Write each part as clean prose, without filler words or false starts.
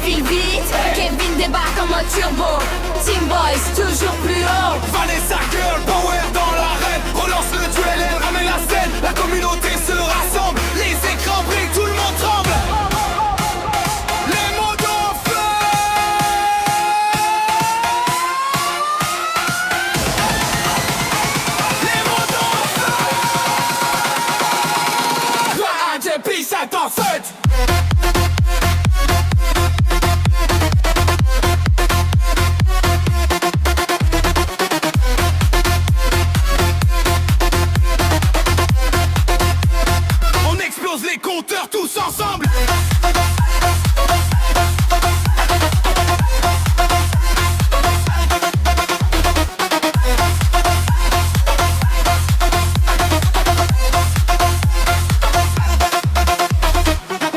file vite. Kevin débarque en mode turbo. Team Boys toujours plus haut. Vanessa Girl, power dans l'arène. Relance le duel, elle ramène la scène. La communauté se rassemble. Les écrans brillent, tout le monde tremble. Les mots d'enfeu. Les mots d'enfeu. Gloire à JP, ça t'en fête. Les compteurs tous ensemble.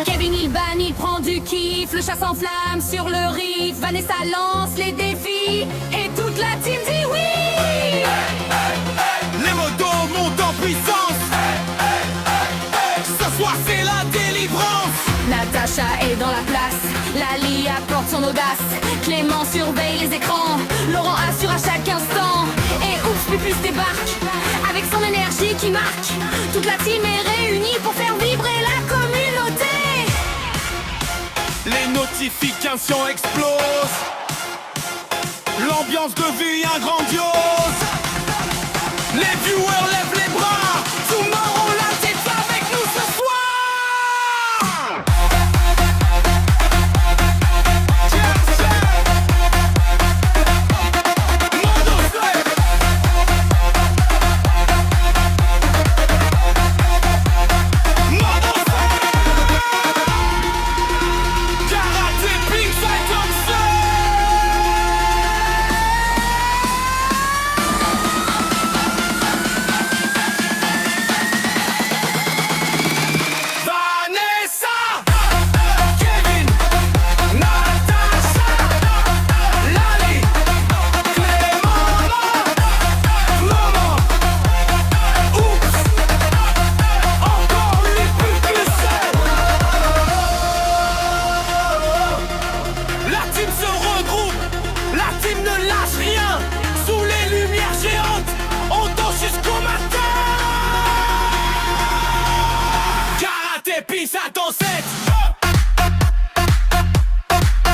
Kevin il banne, il prend du kiff. Le chasse en flamme sur le riff. Vanessa lance les défis. Et toute la team dit oui. Les motos montent en puissance. Ce soir c'est la délivrance. Natacha est dans la place, Lali apporte son audace. Clément surveille les écrans, Laurent assure à chaque instant. Et ouf, Pupus débarque, avec son énergie qui marque. Toute la team est réunie pour faire vibrer la communauté. Les notifications explosent. L'ambiance devient grandiose. Les viewers lèvent les bras. Tomorrowland est avec nous ce soir.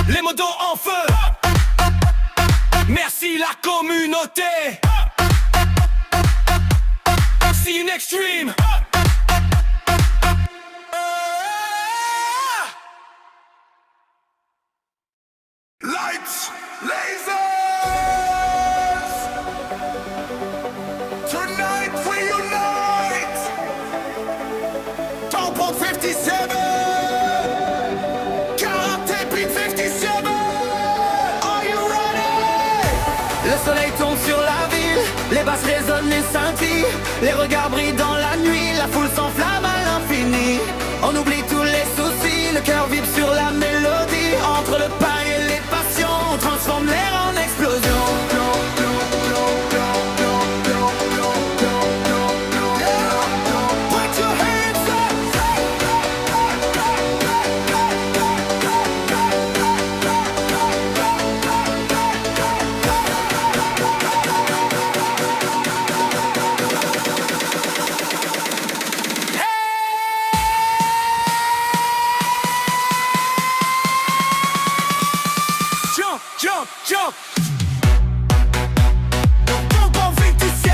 Les modos en feu. Merci la communauté. See you next stream. Lights, lasers. Tonight we unite. Tampon 57. Le soleil tombe sur la ville, les basses résonnent, les scintillent. Les regards brillent dans la nuit, la foule s'enflamme à l'infini. On oublie tous les soucis, le cœur vibre sur la mélodie. Entre le pain et les passions, on transforme l'air en explosion. Jump, jump. Tampon 57.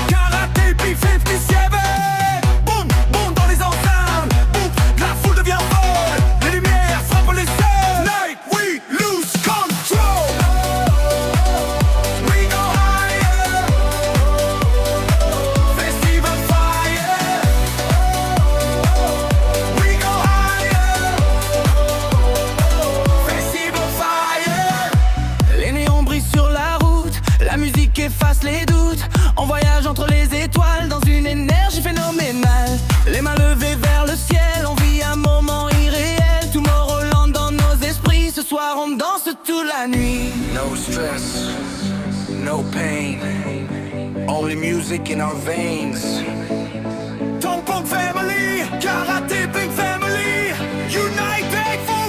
Karaté puis 57. Boum, boum dans les enceintes. Boum, la foule devient folle. Les lumières frappent les sols. Night, we lose control. We go higher. Festival fire. We go higher. Les néons brillent sur la route, la musique efface les doutes. On voyage entre les étoiles dans une énergie phénoménale. Les mains levées vers le ciel, on vit un moment irréel. Tomorrowland dans nos esprits, ce soir on danse toute la nuit. No stress, no pain, only music in our veins. Tampon family, karaté big family, united for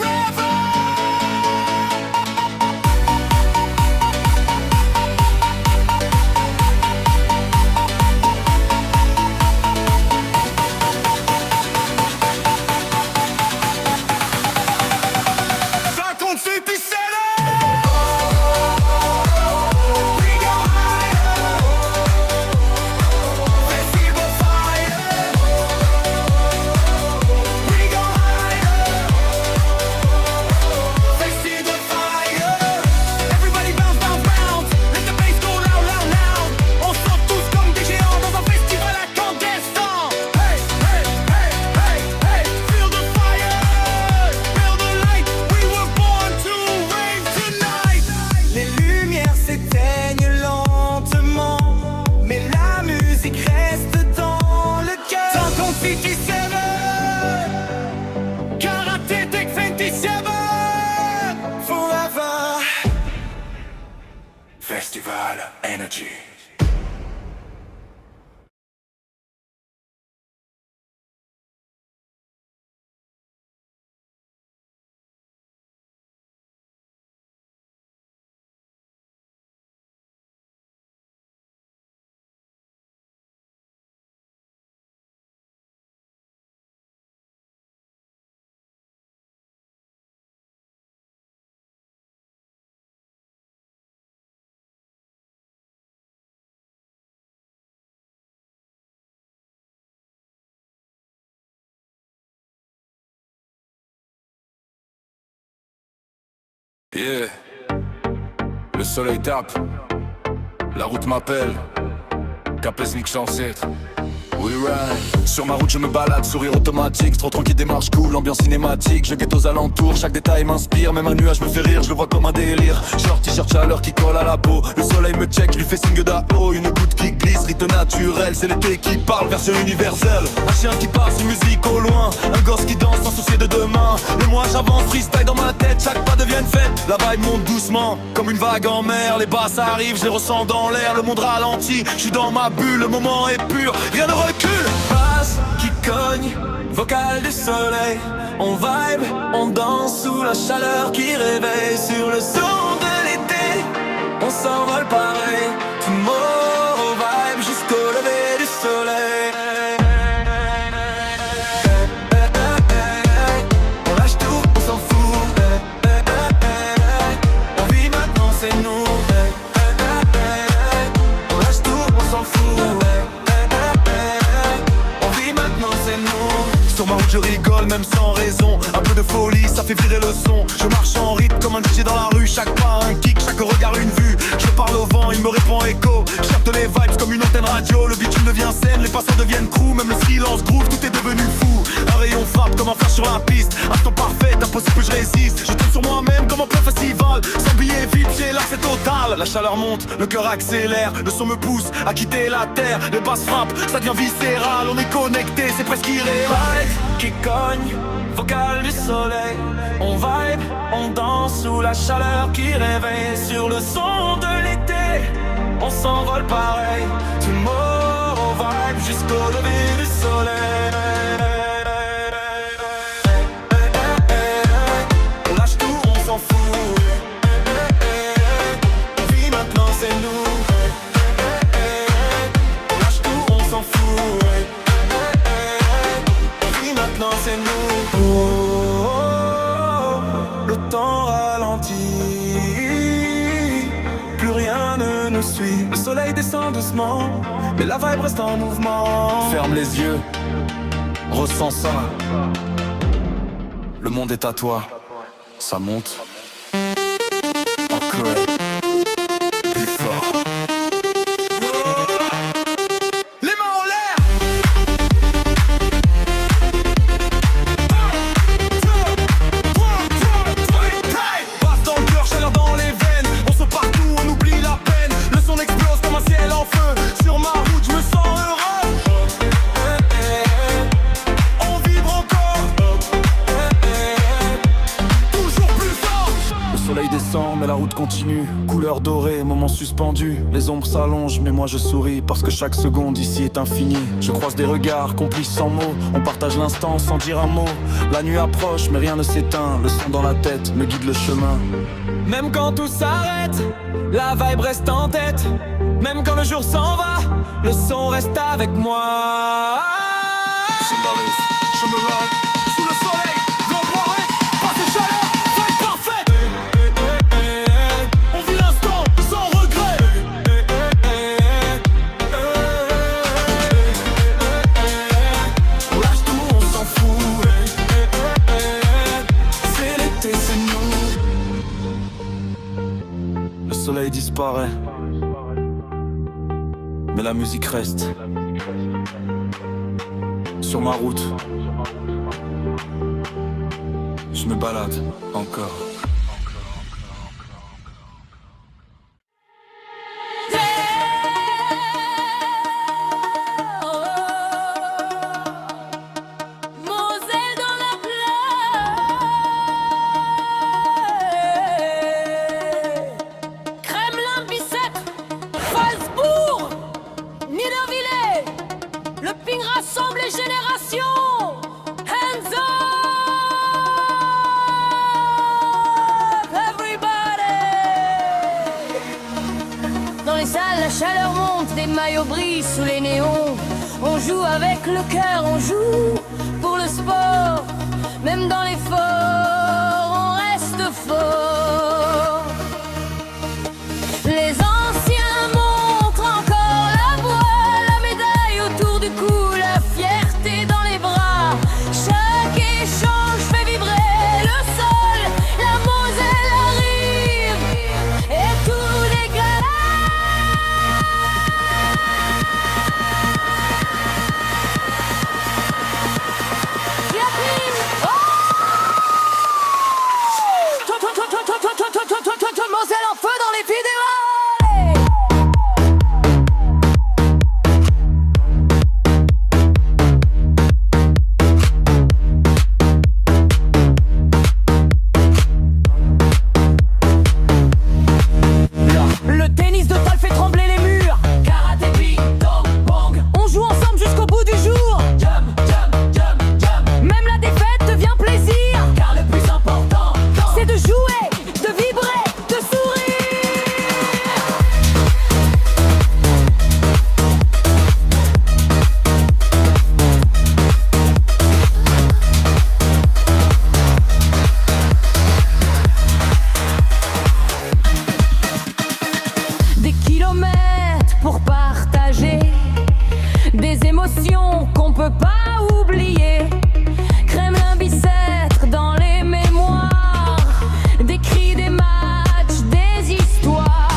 57, Karate Tech 27, forever. Festival Energy. Yeah, le soleil tape, la route m'appelle, Capesnik chancêtre. We ride. Sur ma route je me balade, sourire automatique, trop tranquille, démarche cool, ambiance cinématique. Je guette aux alentours, chaque détail m'inspire. Même un nuage me fait rire, je le vois comme un délire. Short t-shirt chaleur qui colle à la peau. Le soleil me check, lui fait signe d'AO. Une goutte qui glisse, rythme naturel. C'est l'été qui parle, version universelle. Un chien qui passe, une musique au loin. Un gosse qui danse sans soucier de demain. Et moi j'avance, freestyle dans ma tête. Chaque pas devient une fête, la vibe monte doucement comme une vague en mer, les basses arrivent, je les ressens dans l'air. Le monde ralentit, je suis dans ma bulle. Le moment est pur, rien ne recule. Basse qui cogne, vocal du soleil. On vibe, on danse sous la chaleur qui réveille. Sur le son de l'été, on s'envole pareil. Tomorrow vibe jusqu'au lever du soleil. On lâche tout, on s'en fout. On vit maintenant, c'est nous. On lâche tout, on s'en fout. Sur ma route je rigole même sans raison. Un peu de folie ça fait virer le son. Je marche en rythme comme un DJ dans la rue. Chaque pas un kick, chaque regard une vue. Je parle au vent, il me répond écho. Je capte les vibes comme une antenne radio. Le bitume devient scène, les passants deviennent crew. Même le silence groove, tout est devenu fou. Un rayon frappe comme un flash sur la piste. Instant parfait, impossible que je résiste. Je tombe sur moi-même comme en plein festival. Sans billet VIP, j'ai l'accès total. La chaleur monte, le cœur accélère. Le son me pousse à quitter la terre. Les basses frappent, ça devient viscéral. On est connecté, c'est presque irréel. Qui cogne, vocal du soleil. On vibe, on danse sous la chaleur qui réveille. Sur le son de l'été, on s'envole pareil. Tomorrow vibe jusqu'au lever du soleil. On lâche tout, on s'en fout. On vit maintenant, c'est nous. On lâche tout, on s'en fout. Maintenant c'est nous. Oh, oh, oh, le temps ralentit. Plus rien ne nous suit. Le soleil descend doucement, mais la vibe reste en mouvement. Ferme les yeux, ressens ça. Le monde est à toi. Ça monte. Encore. Plus fort. Mais la route continue, couleur dorée, moment suspendu. Les ombres s'allongent, mais moi je souris parce que chaque seconde ici est infinie. Je croise des regards, complices sans mots. On partage l'instant sans dire un mot. La nuit approche, mais rien ne s'éteint. Le son dans la tête me guide le chemin. Même quand tout s'arrête, la vibe reste en tête. Même quand le jour s'en va, le son reste avec moi. Je m'arrive, je me lève, sous le soleil, l'ombre pas de chaleur. Le soleil disparaît, mais la musique reste. Sur ma route, je me balade encore. chaleur monte, des maillots brillent sous les néons. On joue avec le cœur, on joue pour le sport. Même dans l'effort, on reste fort. Les anciens montrent encore la voie, la médaille autour du cou, la fierté dans les bras. Chaque échange fait vibrer le sol, la Moselle arrive et tout dégage. Moselle en feu dans les vidéos. Le tennis de table fait trembler les murs. Karaté, ping, dong, bang. On joue ensemble jusqu'au bout du jour. Jump, jump, jump, jump. Même la défaite devient plaisir. Car le plus important, c'est de jouer, de vibrer, de sourire. Des kilomètres pour partager des émotions qu'on peut pas oublier. Kremlin Bicêtre dans les mémoires, des cris, des matchs, des histoires.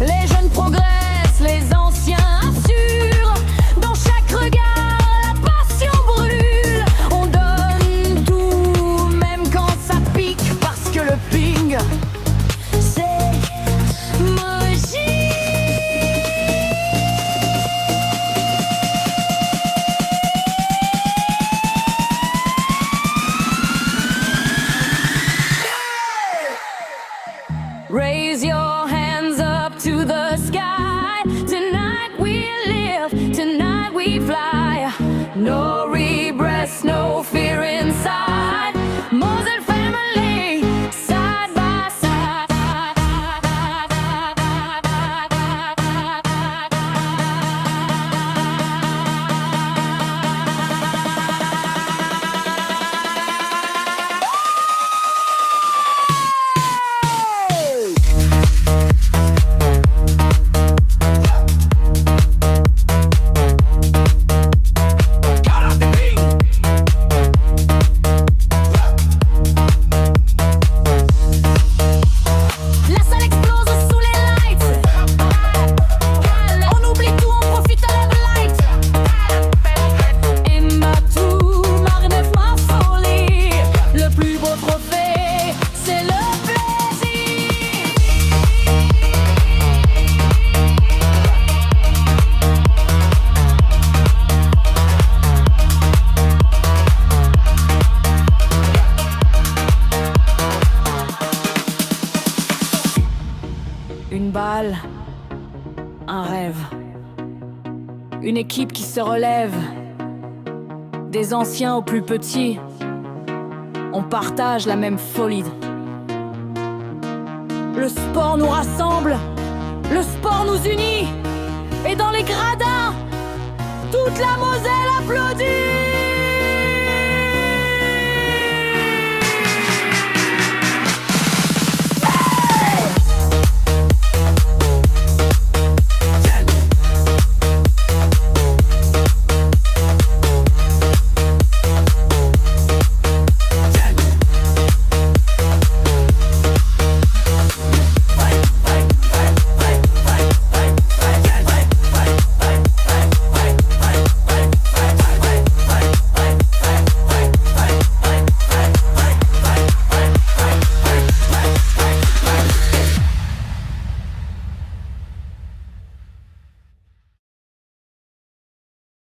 Les jeunes progressent, les anciens assurent. Dans chaque regard, la passion brûle. On donne tout, même quand ça pique, parce que le ping, c'est magie. Raise your hands up to the sky. Tonight we live, tonight we fly. No regrets, no fear inside. Moselle family, side by side. La salle explose sous les lights. On oublie tout, on profite à la blight. Emma tout, Marie-Neuf, ma folie. Le plus beau trophée, c'est le plaisir. Une balle, un rêve. Une équipe qui se relève. Des anciens aux plus petits. On partage la même folie. Le sport nous rassemble. Le sport nous unit. Et dans les gradins, toute la Moselle applaudit.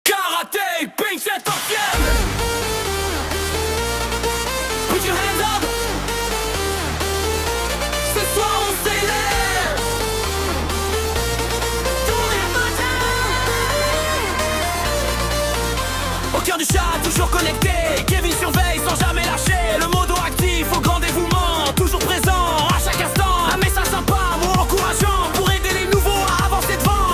Karaté, ping, c'est ancienne. Put your hands up. Ce soir on célèbre. Tous les matins. Au cœur du chat, toujours connecté. Kevin surveille sans jamais lâcher. Le modo actif au grand dévouement. Toujours présent à chaque instant. Un message sympa, mot encourageant pour aider les nouveaux à avancer devant.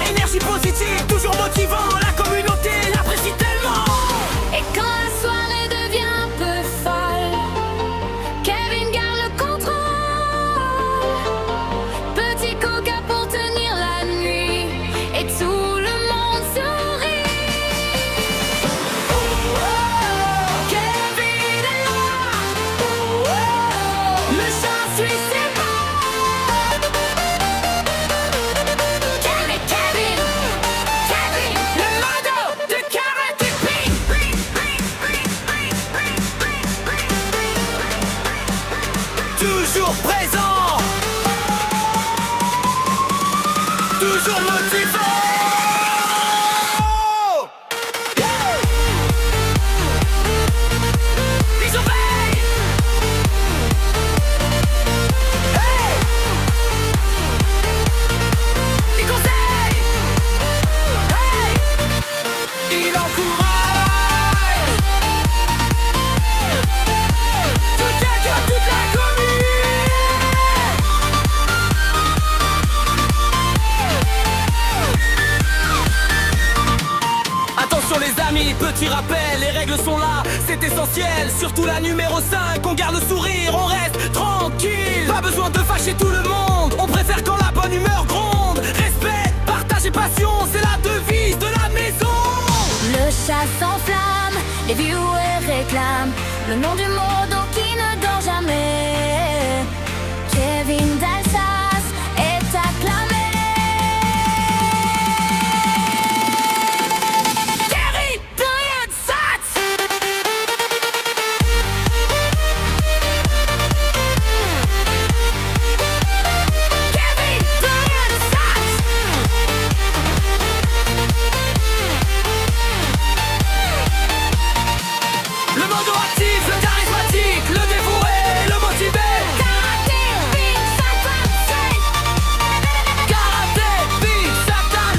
ça, c'est essentiel. Surtout la numéro 5, on garde le sourire, on reste tranquille. Pas besoin de fâcher tout le monde, on préfère quand la bonne humeur gronde. Respect, partage et passion, c'est la devise de la maison. Le chat s'enflamme, les viewers réclament le nom du modo qui ne dort jamais. Kevin d'Alsace est acclamé. Kevin d'Alsace. Kevin d'Alsace. Le modo actif, le charismatique, le dévoué, le motivé. Karaté, Big Satan, c'est. Karaté, Big Satan,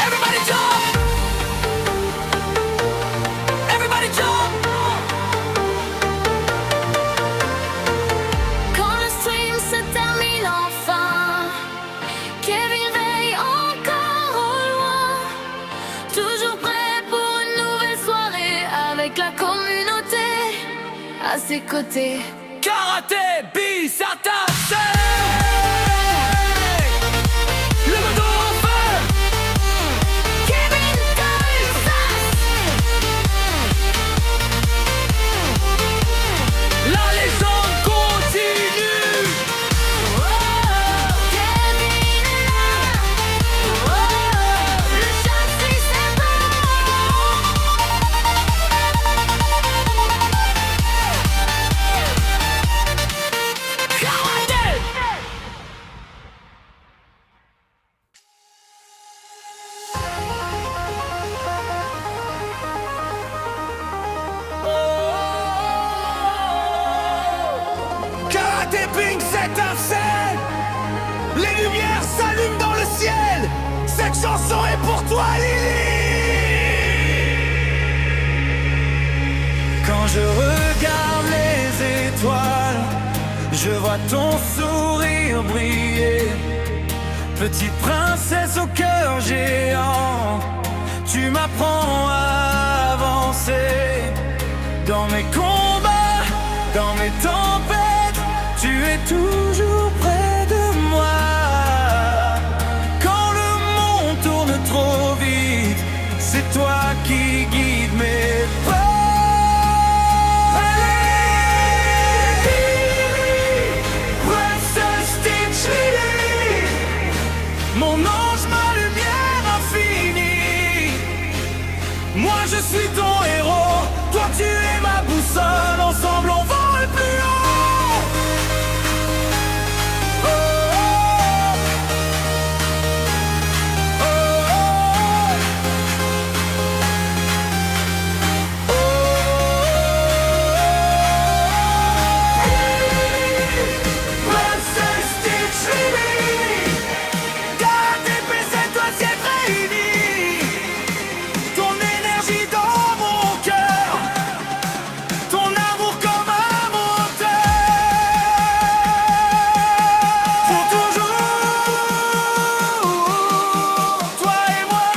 Everybody jump. Everybody jump. Quand le stream se termine enfin, Kevin veille encore au loin, toujours prêt pour une nouvelle soirée avec la communauté à ses côtés. Karaté, Big Satan, le modo en feu. Kevin d'Alsace. La légende continue. Kevin est là. Le châssis c'est bon. Karaté. Karaté Pink, c'est un scène. Les lumières s'allument dans le ciel. Cette chanson est pour toi, Lily. Quand je regarde les étoiles, je vois ton sourire briller. Petite princesse au cœur géant, tu m'apprends à avancer. Dans mes combats, dans mes tempêtes, tu es toujours près de moi. Quand le monde tourne trop vite, c'est toi qui guides mes pas. Princess Stitch Lily, mon ange, ma lumière infinie. Moi je suis ton héros, toi tu es ma boussole. Ensemble on vole plus haut. Oh, oh, oh, oh, oh. Princess Stitch Lily, Karaté, c'est toi, c'est réuni. Ton énergie dans mon cœur, ton amour comme un moteur. Pour toujours, toi et moi.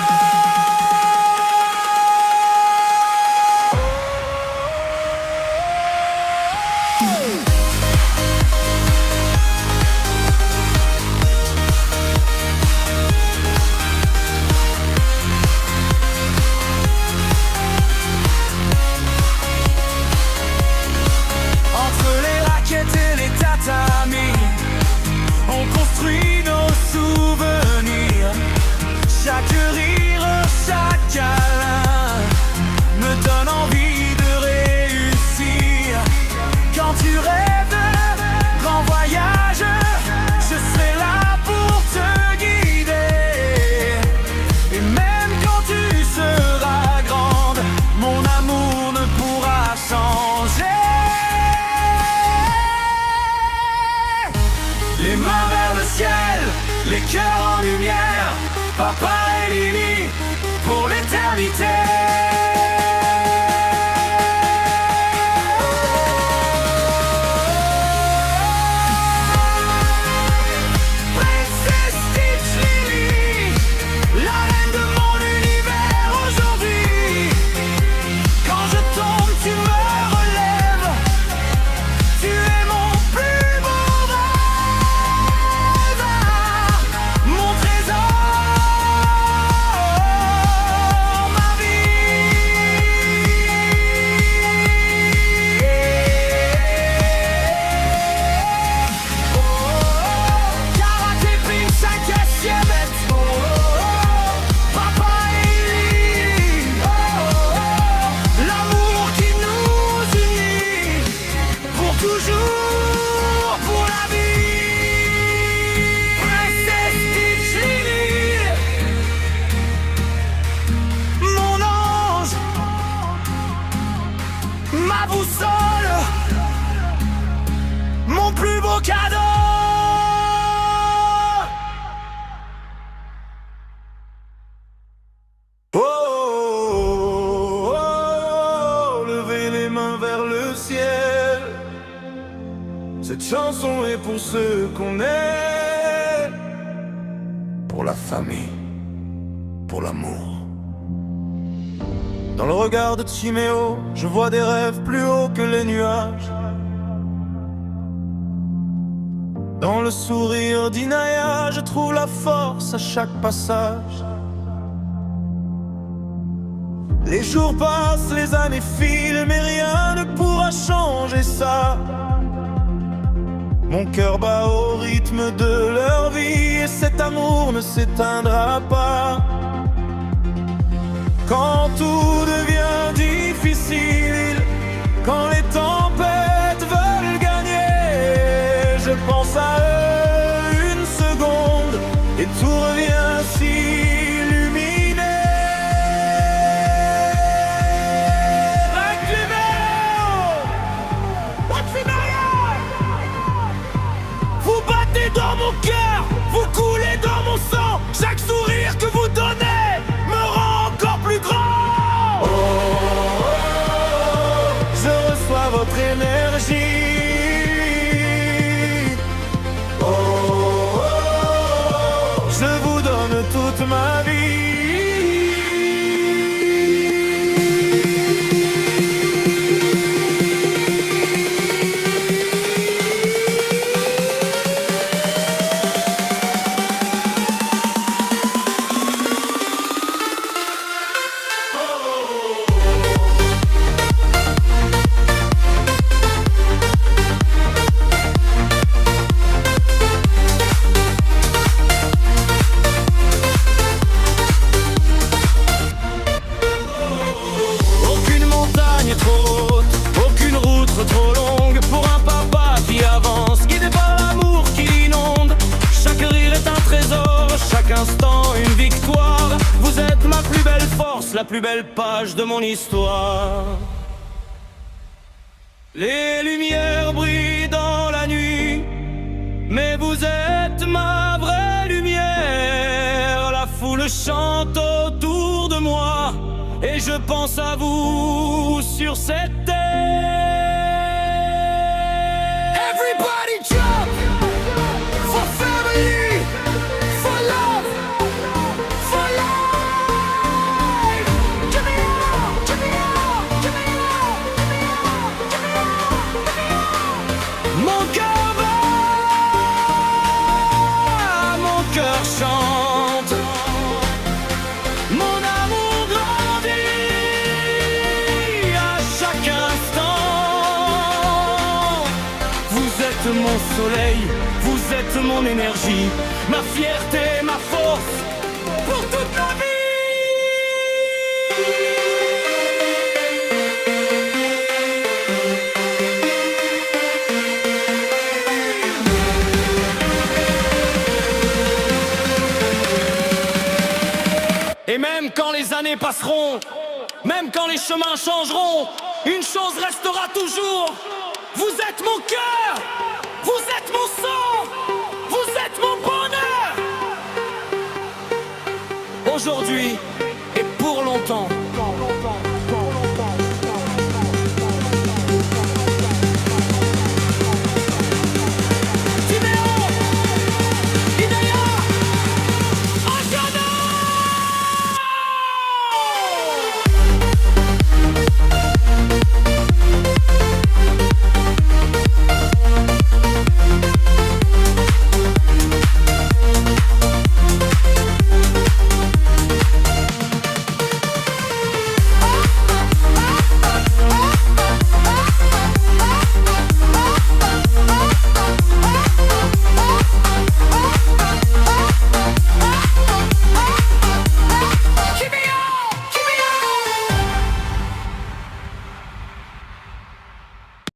Entre les raquettes et les tatamis, on construit nos souvenirs. Chaque rire, chaque câlin me donne envie de réussir. Quand tu rêves de grand voyage, je serai là pour te guider. Et même quand tu seras grande, mon amour ne pourra changer. Les mains vers le ciel, les cœurs en lumière, papa et Lily pour l'éternité. Princess Stitch Lily, la reine de mon boussole, mon plus beau cadeau. Oh, oh, oh, levez les mains vers le ciel. Cette chanson est pour ceux qu'on est, pour la famille, pour l'amour. Dans le regard de Timéo, je vois des rêves plus hauts que les nuages. Dans le sourire d'Inaya, je trouve la force à chaque passage. Les jours passent, les années filent, mais rien ne pourra changer ça. Mon cœur bat au rythme de leur vie, et cet amour ne s'éteindra pas. Quand tout devient difficile, quand les tempêtes veulent gagner, je pense à eux une seconde et tout revient s'illuminer. Vous battez dans mon cœur, vous coulez dans mon sang. Chaque sourire que vous donnez me rend encore plus grand. Oh, oh, oh, je reçois votre énergie. Oh, oh, oh, je vous donne toute ma vie. Trop longue pour un papa qui avance, guidé par l'amour qui l'inonde. Chaque rire est un trésor, chaque instant une victoire. Vous êtes ma plus belle force, la plus belle page de mon histoire. Les lumières brillent dans la nuit, mais vous êtes ma vraie lumière. La foule chante autour de moi, et je pense à vous sur cette terre. Everybody jump for family, for love, for life. Give me all, give me all, give me all, give me all, give me all. Mon cœur bat, mon cœur chante, mon amour grandit à chaque instant. Vous êtes mon soleil, vous êtes mon énergie, ma fierté, ma force, pour toute la vie. Et même quand les années passeront, même quand les chemins changeront, une chose restera toujours. Vous êtes mon cœur, vous êtes mon sang, vous êtes mon bonheur. Aujourd'hui,